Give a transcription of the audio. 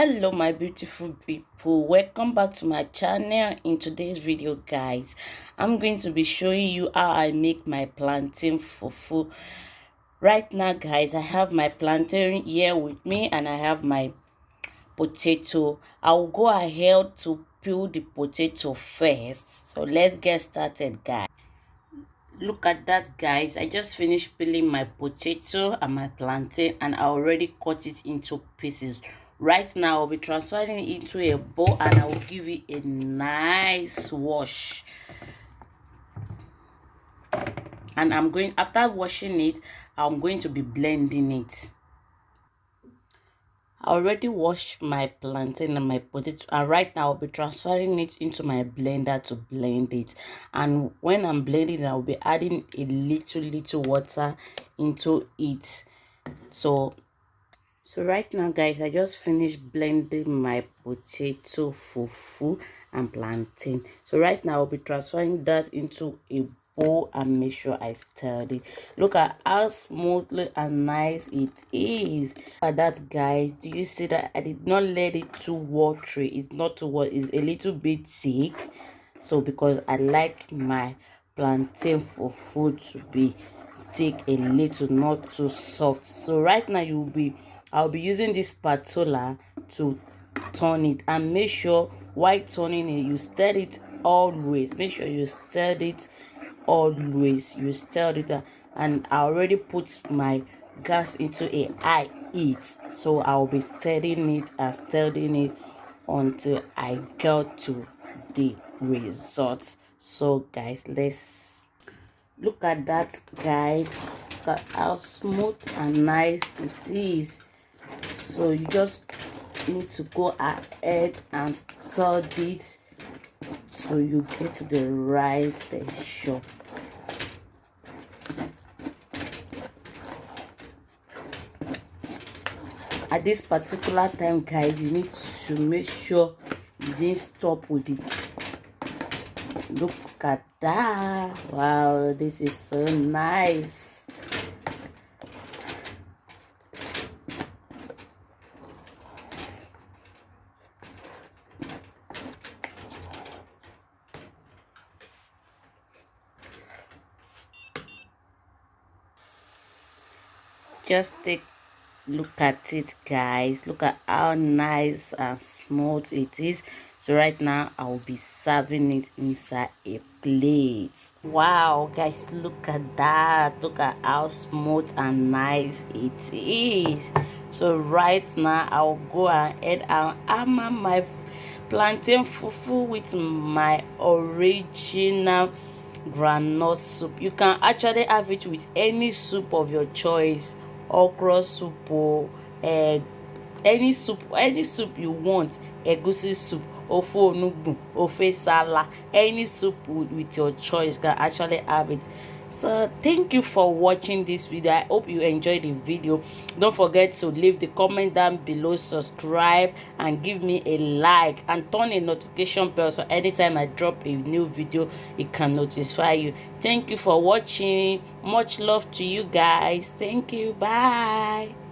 Hello my beautiful people, welcome back to my channel. In today's video guys, I'm going to be showing you how I make my plantain fufu. Right now guys, I have my plantain here with me and I have my potato. I'll go ahead to peel the potato first, so let's get started guys. Look at that guys, I just finished peeling my potato and my plantain and I already cut it into pieces. Right now I'll be transferring it into a bowl and I will give it a nice wash. And after washing it, I'm going to be blending it. I already washed my plantain and my potato, and right now I'll be transferring it into my blender to blend it. And when I'm blending, I'll be adding a little water into it. So right now guys, I just finished blending my potato, fufu and plantain. So right now I'll be transferring that into a bowl and make sure I stir it. Look at how smoothly and nice it is. Look at that guys, do you see that I did not let it too watery? It's not too watery, it's a little bit thick. So because I like my plantain fufu to be thick a little, not too soft. So right now I'll be using this spatula to turn it, and make sure while turning it you stir it always. Make sure you stir it always. You stir it, and I already put my gas into a high heat, so I'll be stirring it and stirring it until I get to the result. So guys, let's look at that guys. Look at how smooth and nice it is. So you just need to go ahead and stir it so you get the right texture. At this particular time guys, you need to make sure you didn't stop with it. Look at that. Wow, this is so nice. Just take look at it guys. Look at how nice and smooth it is. So right now I will be serving it inside a plate. Wow guys, look at that. Look at how smooth and nice it is. So right now I'll go ahead and hammer my plantain fufu with my original groundnut soup. You can actually have it with any soup of your choice, okra soup or any soup you want, egusi soup, ofe onugbu, ofe sala, any soup with your choice can actually have it. So thank you for watching this video. I hope you enjoyed the video. Don't forget to leave the comment down below, subscribe and give me a like, and turn a notification bell so anytime I drop a new video it can notify you. Thank you for watching. Much love to you guys. Thank you. Bye.